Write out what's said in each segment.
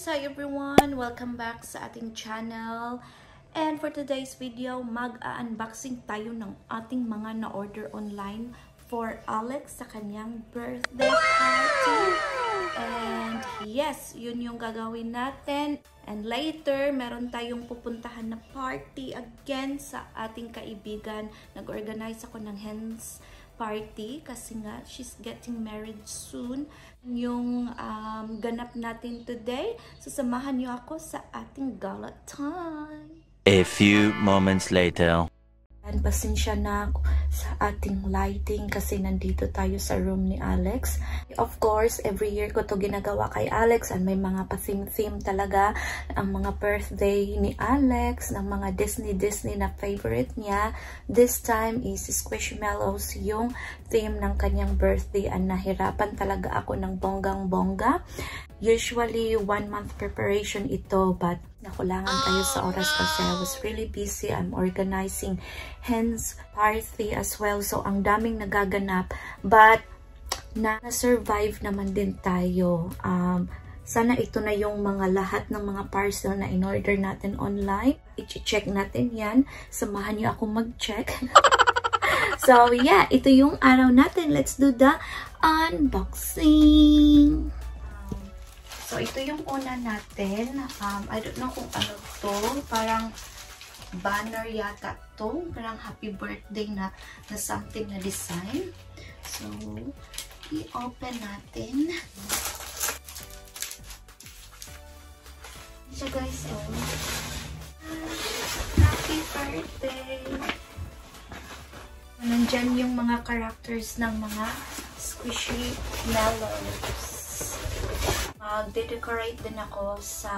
Hi everyone! Welcome back sa ating channel. And for today's video, mag-unboxing tayo ng ating mga na-order online for Alex sa kanyang birthday party. And yes, yun yung gagawin natin. And later, meron tayong pupuntahan na party again sa ating kaibigan. Nag-organize ako ng hens party kasi nga she's getting married soon. Yung ganap natin today, sasamahan niyo ako sa ating gala time. A few moments later. And pasensya na sa ating lighting kasi nandito tayo sa room ni Alex. Of course, every year ko to ginagawa kay Alex and may mga pa-theme talaga ang mga birthday ni Alex, ng mga Disney na favorite niya. This time is Squishmallows yung theme ng kanyang birthday and nahirapan talaga ako ng bonggang-bongga. Usually, 1 month preparation ito, but nakulangan tayo sa oras kasi I was really busy. I'm organizing hens party as well. So, ang daming nagaganap. But, na-survive naman din tayo. Sana ito na yung mga lahat ng mga parcel na in-order natin online. I-check natin yan. Samahan niyo ako mag-check. So, yeah. Ito yung araw natin. Let's do the unboxing. So, ito yung una natin. I don't know kung ano to. Parang banner yata to. Parang happy birthday na something na design. So, i-open natin. So, guys, oh. Happy birthday! Nandyan yung mga characters ng mga Squishmallows. Mag-decorate din ako sa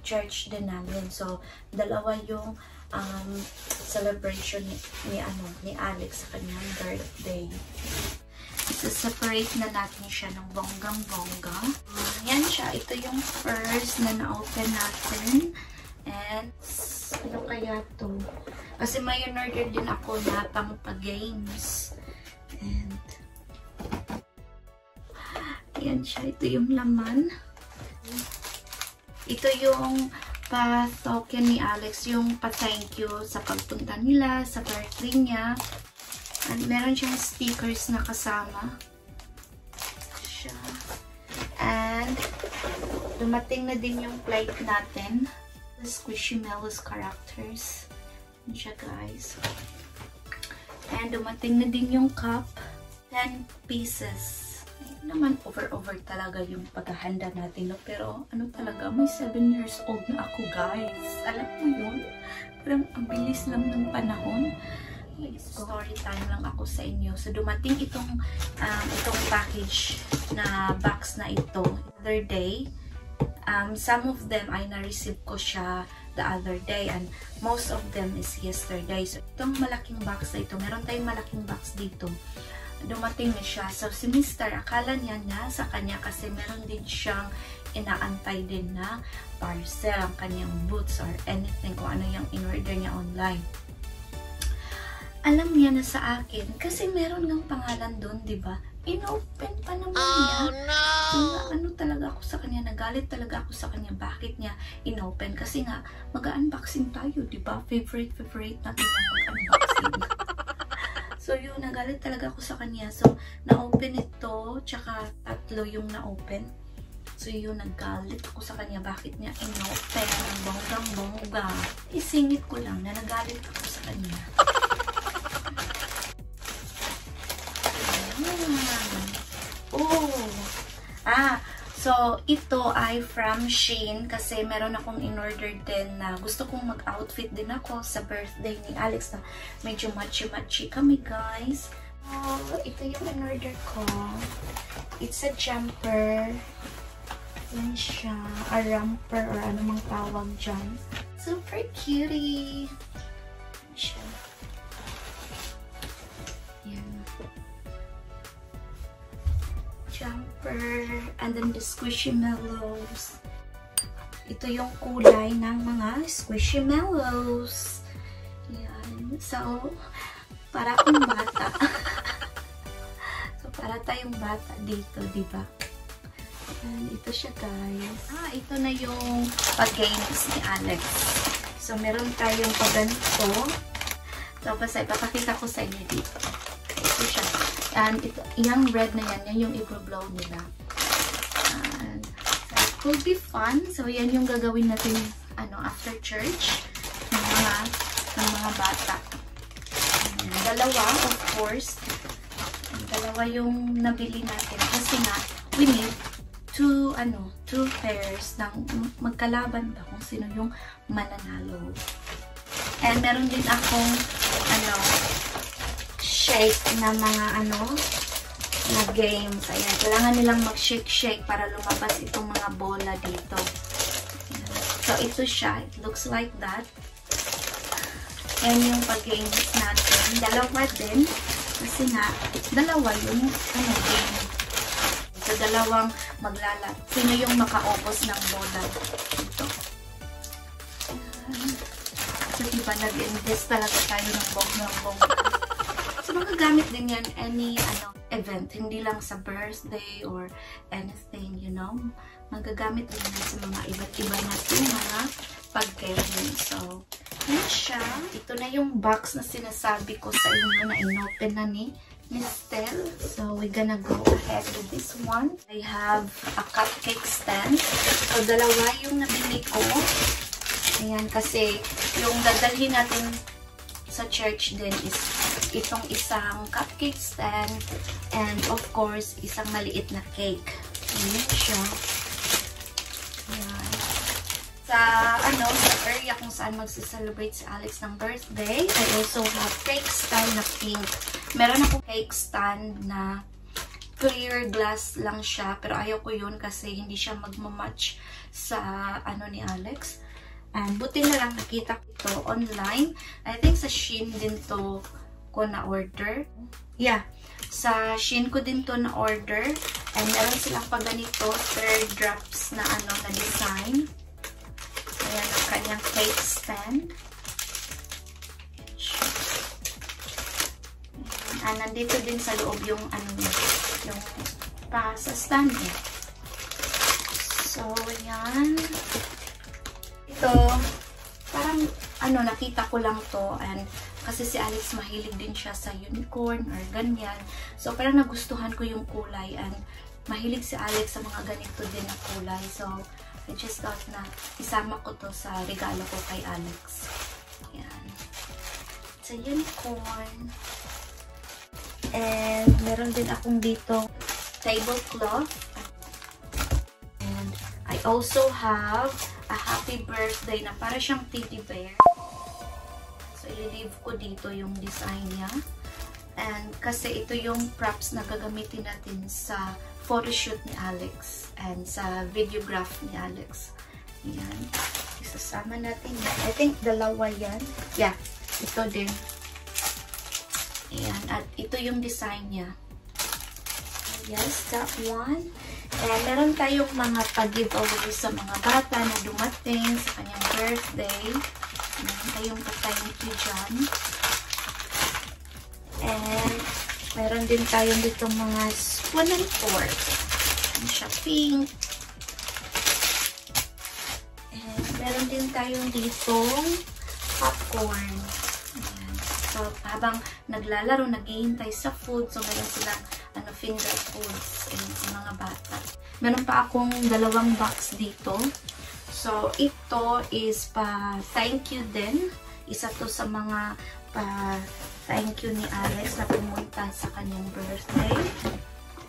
church din namin. So, dalawa yung celebration ni Alex sa kanyang birthday. Separate na natin siya ng bonggang-bongga. Yan siya. Ito yung first na na-open natin. And, ano kaya to? Kasi may in-order din ako na pang-games. And, yan siya. Ito yung laman. Ito yung pa-token ni Alex. Yung pa-thank you sa pagpunta nila, sa birthday niya. And meron siyang stickers na kasama. Siya. And dumating na din yung plate natin. The Squishmallows characters. Yan siya, guys. And dumating na din yung cup. 10 pieces. Naman over talaga yung paghahanda natin, no? Pero ano talaga, may 7 years old na ako, guys. Alam mo yun? Parang ang bilis lang ng panahon. Story time lang ako sa inyo. So, dumating itong package na box na ito the other day. Some of them ay na-receive ko siya the other day and most of them is yesterday. So, itong malaking box na ito, meron tayong malaking box dito. Dumating na siya. So, si Mr. akala niya na sa kanya kasi meron din siyang inaantay din na parcel, ang kanyang boots or anything kung ano yung in-order niya online. Alam niya na sa akin kasi meron ng pangalan doon, di ba? In-open pa naman niya. So, ano talaga ako sa kanya, nagalit talaga ako sa kanya. Bakit niya in-open? Kasi nga, mag-unboxing tayo, di ba? Favorite natin yung mag-unboxing. So, yun, nagalit talaga ako sa kanya. So, na-open ito, tsaka 3 yung na-open. So, yun, nagalit ako sa kanya. Bakit niya in-open ng bonggang-bongga? Isingit ko lang na nagalit ako sa kanya. So, ito ay from Shein kasi meron akong in-order din na gusto kong mag-outfit din ako sa birthday ni Alex na medyo matchy-matchy kami, guys. Ito yung in-order ko. It's a jumper. Yan siya. A romper or ano mang tawag dyan. Super cutie. Yan siya. Yan. jumper, and then the Squishymallows. Ito yung kulay ng mga Squishymallows. Yan. So, para akong bata. So, para tayong bata dito, diba? And ito siya, guys. Ito na yung pag-games ni Alex. So, meron tayong pag-ganito. Tapos, ay papakita ko sa inyo dito. Ito siya. And ito, yung red na yan yung i-blow nila. And so, it could be fun. So, yan yung gagawin natin after church ng mga bata. And dalawa, of course. Dalawa yung nabili natin. Kasi nga, we need two pairs ng magkalaban ba kung sino yung mananalo. And meron din akong shake na mga na games. Ayan, kailangan nilang mag-shake para lumabas itong mga bola dito. Ayan. So ito siya, it looks like that. And yung pag-games natin, dalawa din kasi nga dalawa yung game. So dalawang maglalat. Sino yung makaopos ng bola dito? So diba nag-invest talaga tayo ng bong. So, magagamit din yan any event. Hindi lang sa birthday or anything, you know. Magagamit din yan sa mga iba't iba natin mga pag-gaming. So, yan siya. Ito na yung box na sinasabi ko sa inyo na inopen na ni Stell. So, we're gonna go ahead with this one. I have a cupcake stand. So, dalawa yung nabili ko. Ayan, kasi yung dadalhin natin sa church din is itong isang cupcake stand and of course isang maliit na cake. Ayan siya. Ayan. Sa area kung saan magse-celebrate si Alex ng birthday, I also have cake stand na pink. Meron akong cake stand na clear glass lang siya, pero ayaw ko yun kasi hindi siya magmamatch sa ni Alex. And buti na lang nakita ko ito online. I think sa Shein din to ko na-order. Yeah, sa Shein ko din to na-order. And meron silang pa ganito, third drops na na design. Ayan ang kanyang cake stand. And nandito din sa loob yung yung pa sa stand. So, ayan. Ito, parang nakita ko lang to and kasi si Alex mahilig din siya sa unicorn or ganyan. So, parang nagustuhan ko yung kulay and mahilig si Alex sa mga ganito din na kulay. So, I just thought na isama ko to sa regalo ko kay Alex. Ayan. It's a unicorn. And meron din akong dito tablecloth. And I also have a happy birthday na para siyang teddy bear. So, i-leave ko dito yung design niya. And kasi ito yung props na gagamitin natin sa photoshoot ni Alex and sa videograph ni Alex. Ayan. Isasama natin. I think dalawa yan. Yeah. Ito din. Ayan. At ito yung design niya. Yes, that one. And meron tayong mga pag-giveaway sa mga bata na dumating sa kanyang birthday. Meron tayong pa-thank you dyan. And meron din tayong dito mga spoon and fork. Ayan siya, pink. And meron din tayong ditong popcorn. Ayan. So, habang naglalaro, naghihintay sa food. So, meron silang finger foods sa mga bata. Meron pa akong dalawang box dito. So, ito is pa-thank you din. Isa to sa mga pa-thank you ni Alex na pumunta sa kanyang birthday.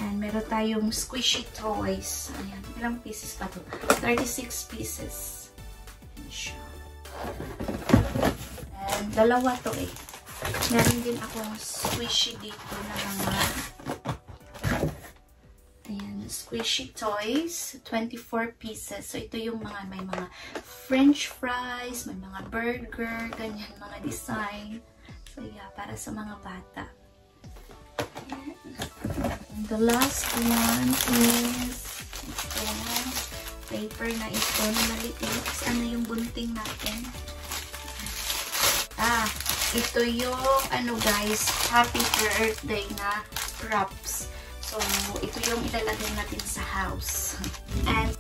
And meron tayong squishy toys. Ayan. Ilang pieces pa to? 36 pieces. Ayan siya. And dalawa to eh. Meron din akong squishy dito na mga squishy toys, 24 pieces. So, ito yung may mga french fries, may mga burger, ganyan, mga design. So, yeah, para sa mga bata. Ayan. And the last one is itong paper na ito na maliit. Ano yung bunting natin? Ito yung guys, happy birthday na wraps. So, ito yung ilalagay natin sa house. And,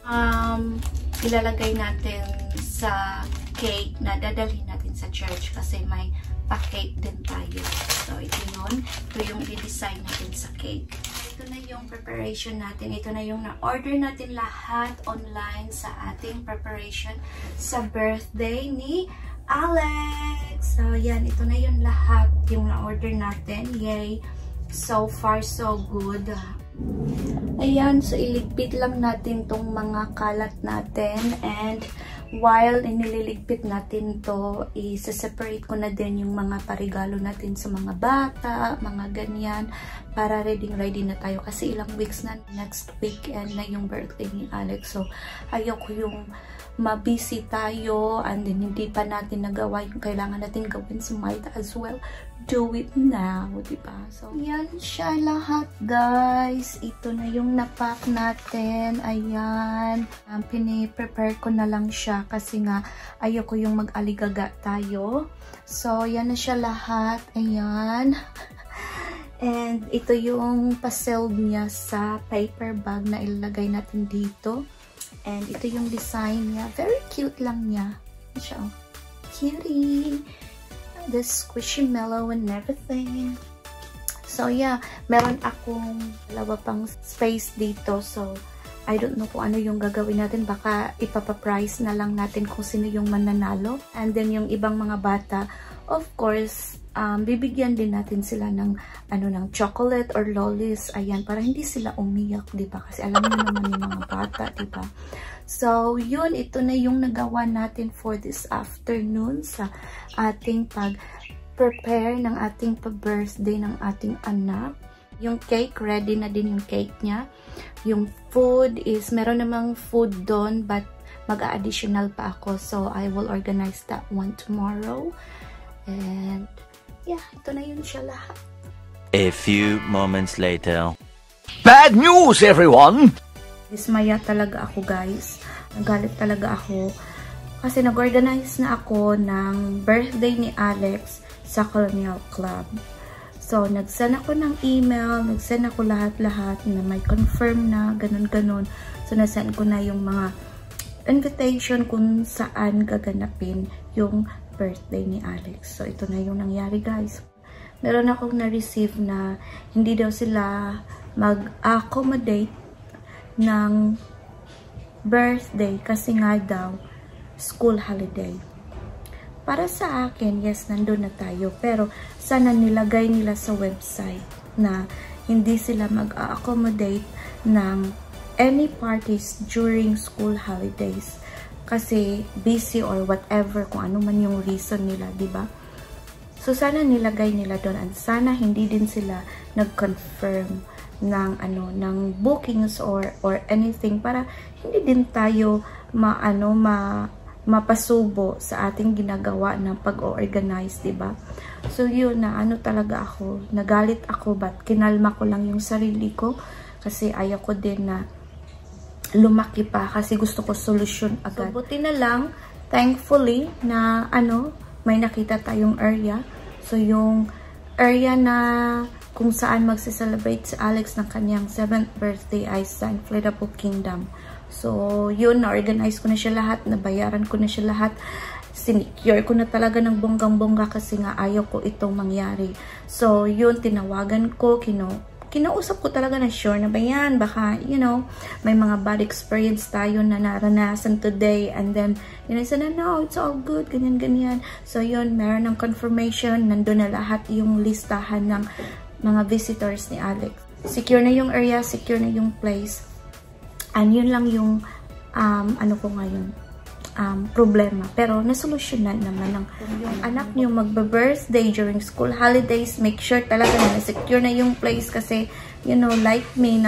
ilalagay natin sa cake na dadalhin natin sa church kasi may pa-cake din tayo. So, ito yun. Ito yung i-design natin sa cake. Ito na yung preparation natin. Ito na yung na-order natin lahat online sa ating preparation sa birthday ni Alex. So, yan. Ito na yung lahat yung na-order natin. Yay! So far, so good. Ayan. So, iligpit lang natin tong mga kalat natin. And, while inililigpit natin to, isa-separate ko na din yung mga parigalo natin sa mga bata, mga ganyan, para ready na tayo. Kasi ilang weeks na, next weekend na yung birthday ni Alex. So, ayoko yung mabisi tayo and then hindi pa natin nagawa yung kailangan natin gawin. So, might as well do it now, diba? So, yan siya lahat, guys. Ito na yung napack natin. Ayan. Piniprepare ko na lang siya kasi nga ayoko yung mag-aligaga tayo. So, yan na siya lahat. Ayan. And ito yung pa-seld niya sa paper bag na ilalagay natin dito. And ito yung design niya. Very cute lang niya. Siya, oh. Cutie. The squishy mellow and everything. So, yeah. Meron akong dalawa pang space dito. So, I don't know kung ano yung gagawin natin. Baka ipapaprice na lang natin kung sino yung mananalo. And then, yung ibang mga bata, of course, bibigyan din natin sila ng ng chocolate or lollies. Ayan, para hindi sila umiyak, diba? Kasi alam niyo naman yung mga bata, diba? So, yun, ito na yung nagawa natin for this afternoon sa ating pag-prepare ng ating pa-birthday ng ating anak. Yung cake, ready na din yung cake niya. Yung food is, meron namang food doon, but mag-a-additional pa ako. So, I will organize that one tomorrow. And, yeah, ito na yun siya lahat. A few moments later. Bad news, everyone! Dismaya talaga ako, guys. Nagalit talaga ako. Kasi nag-organize na ako ng birthday ni Alex sa Colonial Club. So, nag-send ako ng email, nag-send ako lahat-lahat na may confirm na, ganun-ganun. So, na-send ko na yung mga invitation kung saan gaganapin yung birthday ni Alex. So, ito na yung nangyari, guys. Meron akong na-receive na hindi daw sila mag-accommodate ng birthday kasi nga daw school holiday. Para sa akin, yes, nandun na tayo. Pero, sana nilagay nila sa website na hindi sila mag-accommodate ng any parties during school holidays. Kasi busy or whatever, kung ano man yung reason nila, diba? So, sana nilagay nila doon and sana hindi din sila nag-confirm ng ng bookings or anything para hindi din tayo mapasubo sa ating ginagawa ng pag-organize, diba? So, yun na talaga ako. Nagalit ako, but kinalma ko lang yung sarili ko kasi ayaw ko din na lumaki pa kasi gusto ko solusyon agad. So, buti na lang, thankfully, na may nakita tayong area. So, yung area na kung saan magse-celebrate si Alex ng kanyang 7th birthday ay sa Inflatable Kingdom. So, yun, na-organize ko na siya lahat, nabayaran ko na siya lahat, sinecure ko na talaga ng bonggang-bongga kasi nga ayaw ko itong mangyari. So, yun, tinawagan ko, kinausap ko talaga na sure na ba yan, baka, may mga bad experience tayo na naranasan today, and then, I said, no, it's all good, ganyan-ganyan. So, yun, meron ng confirmation, nandun na lahat yung listahan ng mga visitors ni Alex. Secure na yung area, secure na yung place, and yun lang yung, ko ngayon, problema. Pero, nasolusyonan naman ng yung anak niyo magba-birthday during school holidays. Make sure talaga na secure na yung place kasi, like me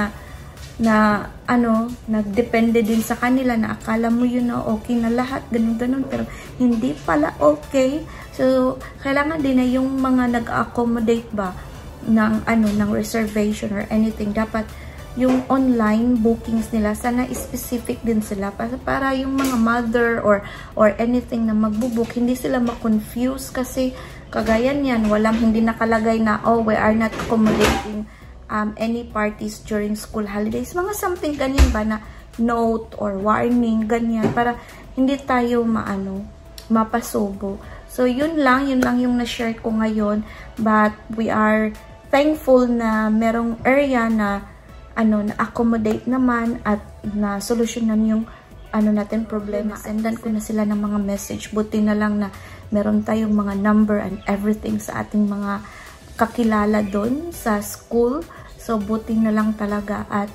nagdepende din sa kanila na akala mo okay na lahat, ganun-ganun. Pero, hindi pala okay. So, kailangan din na yung mga nag-accommodate ba, ng reservation or anything. Dapat yung online bookings nila, sana specific din sila para yung mga mother or anything na magbubook, hindi sila ma-confuse kasi kagaya niyan, hindi nakalagay na, oh, we are not accommodating any parties during school holidays. Mga something ganyan ba na note or warning, ganyan, para hindi tayo mapasubo. So, yun lang yung na-share ko ngayon. But we are thankful na merong area na na-accommodate naman at na-solusyonan yung natin problema. Sendan ko na sila ng mga message. Buti na lang na meron tayong mga number and everything sa ating mga kakilala doon sa school. So, buti na lang talaga at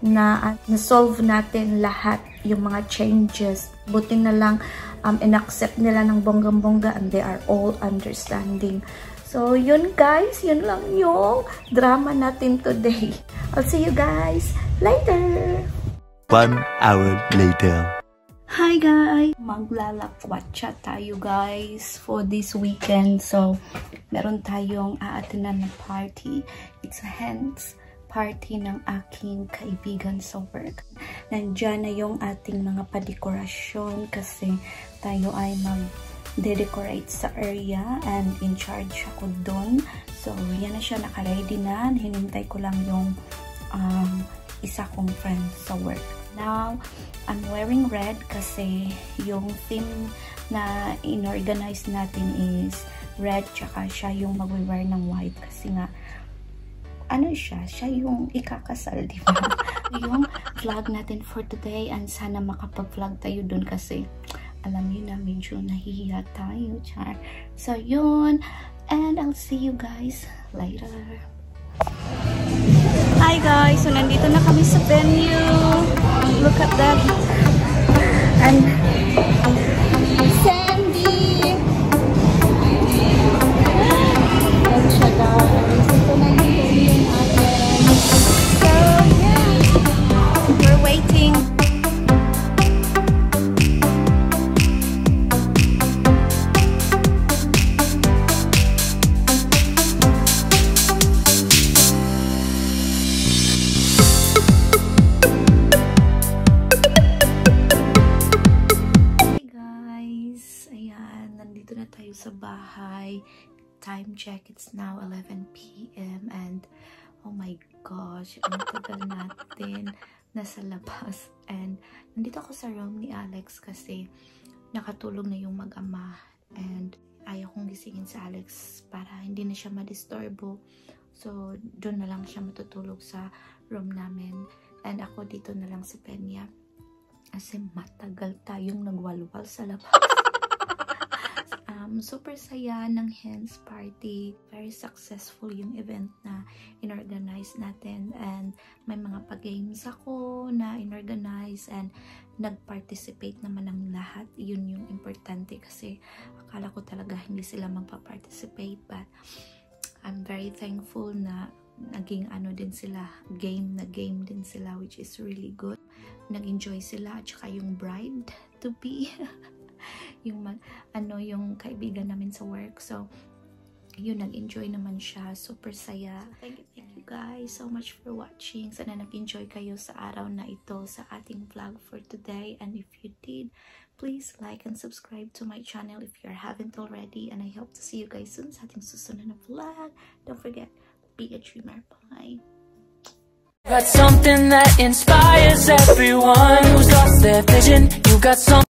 na-solve natin lahat yung mga changes. Buti na lang in-accept nila ng bonggang-bongga and they are all understanding. So, yun guys, yun lang yung drama natin today. I'll see you guys later! 1 hour later. Hi guys! Maglalakwatsa tayo guys for this weekend. So, meron tayong aatinan na party. It's a hands party ng aking kaibigan sa work. Nandiyan na yung ating mga padekorasyon kasi tayo ay mag-decorate sa area and in charge ako doon. So, yan na siya, naka-ready na. Hinintay ko lang yung isa kong friend sa work. Now, I'm wearing red kasi yung theme na inorganize natin is red, tsaka siya yung mag-wear ng white kasi nga siya yung ikakasal, di ba? Yung vlog natin for today and sana makapag-vlog tayo dun kasi alam niyo na medyo nahihiya tayo, char. So, yun. And I'll see you guys later. Hi guys! So, nandito na kami sa venue. Look at that. And Sandy! Ayan siya guys. Ito na yung venue natin. So, yeah. We're waiting. Sa bahay. Time check, it's now 11 PM and oh my gosh, ang tagal natin nasa labas. And nandito ako sa room ni Alex kasi nakatulog na yung mag-ama and ayaw kong gisingin si Alex para hindi na siya madisturbo. So, doon na lang siya matutulog sa room namin and ako dito na lang sa Peña kasi matagal tayong nagwalwal sa labas. Super saya ng hands party. Very successful yung event na inorganize natin and may mga pa-games ako na inorganize and nag-participate naman ng lahat. Yun yung importante kasi akala ko talaga hindi sila magpa-participate but I'm very thankful na naging din sila, game din sila which is really good. Nag-enjoy sila at saka yung bride to be yung kaibigan namin sa work. So, yun, nag-enjoy naman siya. Super saya. Thank you guys so much for watching. Sana nag-enjoy kayo sa araw na ito sa ating vlog for today. And if you did, please like and subscribe to my channel if you haven't already. And I hope to see you guys soon sa ating susunod na vlog. Don't forget, be a dreamer. Bye! Got something that inspires everyone who's lost their vision. You got something